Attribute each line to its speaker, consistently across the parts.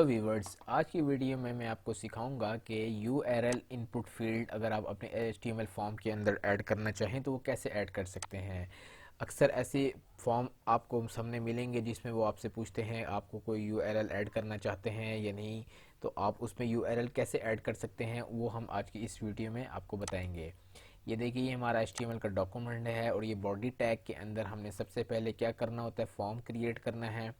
Speaker 1: Viewers, आज की video में मैं आपको सिखाऊंगा कि URL इनपुट फील्ड अगर आप अपने HTML फॉर्म के अंदर ऐड करना चाहें तो वो कैसे ऐड कर सकते हैं। अक्सर ऐसे फॉर्म आपको सामने मिलेंगे जिसमें वो आपसे पूछते हैं आपको कोई URL ऐड करना चाहते हैं या नहीं, तो आप उसमें URL कैसे ऐड कर सकते हैं वो हम आज की इस वीडियो में आपको बताएंगे। ये देखिए, ये हमारा HTML का डॉक्यूमेंट है और ये बॉडी टैग के अंदर हमने सबसे पहले क्या करना होता है, फॉर्म क्रिएट करना है।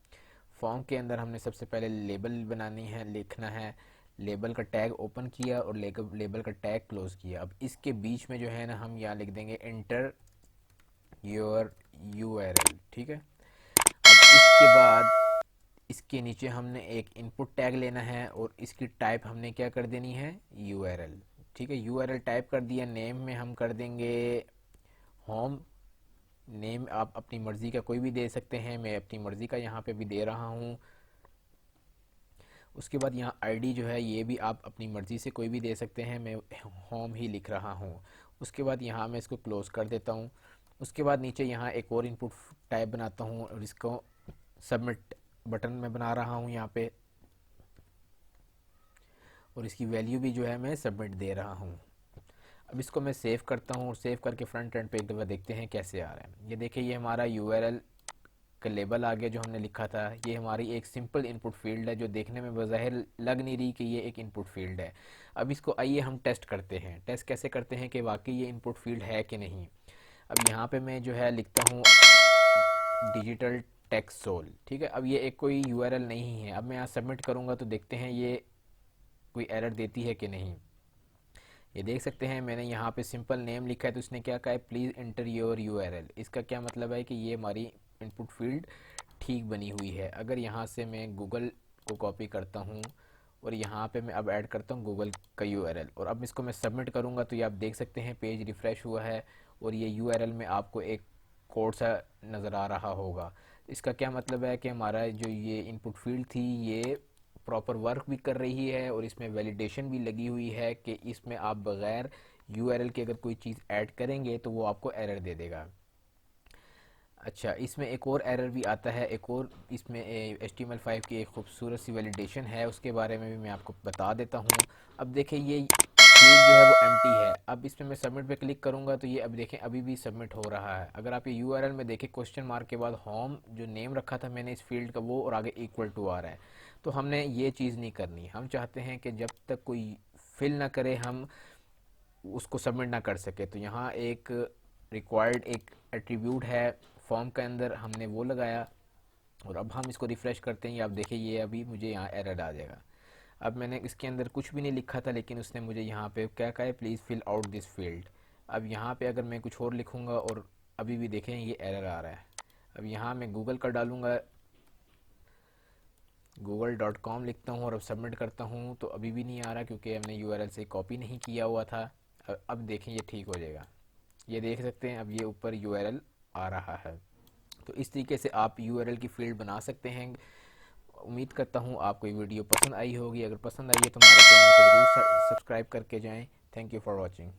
Speaker 1: फॉर्म के अंदर हमने सबसे पहले लेबल बनानी है, लिखना है। लेबल का टैग ओपन किया और लेबल का टैग क्लोज किया। अब इसके बीच में जो है ना, हम यहाँ लिख देंगे एंटर योर URL। ठीक है। अब इसके बाद इसके नीचे हमने एक इनपुट टैग लेना है और इसकी टाइप हमने क्या कर देनी है, URL। ठीक है, URL टाइप कर दिया। नेम में हम कर देंगे होम। नेम आप अपनी मर्ज़ी का कोई भी दे सकते हैं, मैं अपनी मर्ज़ी का यहाँ पे भी दे रहा हूँ। उसके बाद यहाँ आईडी जो है ये भी आप अपनी मर्ज़ी से कोई भी दे सकते हैं, मैं होम ही लिख रहा हूँ। उसके बाद यहाँ मैं इसको क्लोज़ कर देता हूँ। उसके बाद नीचे यहाँ एक और इनपुट टाइप बनाता हूँ और इसको सबमिट बटन में बना रहा हूँ यहाँ पे, और इसकी वैल्यू भी जो है मैं सबमिट दे रहा हूँ। अब इसको मैं सेव करता हूँ और सेव करके फ्रंट एंड पे एक दफ़ा देखते हैं कैसे आ रहा है। ये देखिए, ये हमारा URL का लेबल आ गया जो हमने लिखा था। ये हमारी एक सिंपल इनपुट फील्ड है जो देखने में बज़ाहिर लग नहीं रही कि ये एक इनपुट फील्ड है। अब इसको आइए हम टेस्ट करते हैं। टेस्ट कैसे करते हैं कि वाकई ये इनपुट फील्ड है कि नहीं। अब यहाँ पे मैं जो है लिखता हूँ डिजिटल टेक्स्ट सोल। ठीक है, अब ये एक कोई URL नहीं है। अब मैं यहाँ सबमिट करूँगा तो देखते हैं ये कोई एरर देती है कि नहीं। ये देख सकते हैं मैंने यहाँ पे सिंपल नेम लिखा है तो उसने क्या कहा है, प्लीज़ एंटर योर URL। इसका क्या मतलब है कि ये हमारी इनपुट फील्ड ठीक बनी हुई है। अगर यहाँ से मैं गूगल को कॉपी करता हूँ और यहाँ पे मैं अब ऐड करता हूँ गूगल का URL और अब इसको मैं सबमिट करूँगा तो ये आप देख सकते हैं पेज रिफ़्रेश हुआ है और ये URL में आपको एक कोड सा नज़र आ रहा होगा। इसका क्या मतलब है कि हमारा जो ये इनपुट फील्ड थी ये प्रॉपर वर्क भी कर रही है और इसमें वैलिडेशन भी लगी हुई है कि इसमें आप बग़ैर URL के अगर कोई चीज़ ऐड करेंगे तो वो आपको एरर दे देगा। अच्छा, इसमें एक और एरर भी आता है, एक और इसमें HTML5 की एक खूबसूरत सी वैलिडेशन है, उसके बारे में भी मैं आपको बता देता हूँ। अब देखिए, ये फील्ड जो है वो एम्प्टी है। अब इसमें मैं सबमिट पे क्लिक करूँगा तो ये अब देखें अभी भी सबमिट हो रहा है। अगर आप ये URL में देखें, क्वेश्चन मार्क के बाद होम जो नेम रखा था मैंने इस फील्ड का वो और आगे इक्वल टू आ रहा है। तो हमने ये चीज़ नहीं करनी। हम चाहते हैं कि जब तक कोई फिल ना करे हम उसको सबमिट ना कर सके। तो यहाँ एक रिक्वायर्ड एक एट्रीब्यूट है फॉर्म के अंदर, हमने वो लगाया और अब हम इसको रिफ़्रेश करते हैं। ये आप देखिए, ये अभी मुझे यहाँ एरर आ जाएगा। अब मैंने इसके अंदर कुछ भी नहीं लिखा था लेकिन उसने मुझे यहाँ पे क्या कहा है, please fill out this field. अब यहाँ पे अगर मैं कुछ और लिखूँगा और अभी भी देखें ये एरर आ रहा है। अब यहाँ मैं गूगल का डालूँगा, google.com लिखता हूँ और अब सबमिट करता हूँ तो अभी भी नहीं आ रहा क्योंकि हमने URL से कॉपी नहीं किया हुआ था। अब देखें ये ठीक हो जाएगा। ये देख सकते हैं अब ये ऊपर URL आ रहा है। तो इस तरीके से आप URL की फील्ड बना सकते हैं। उम्मीद करता हूँ आपको ये वीडियो पसंद आई होगी। अगर पसंद आई है तो हमारे चैनल को ज़रूर सब्सक्राइब करके जाएं। Thank you for watching.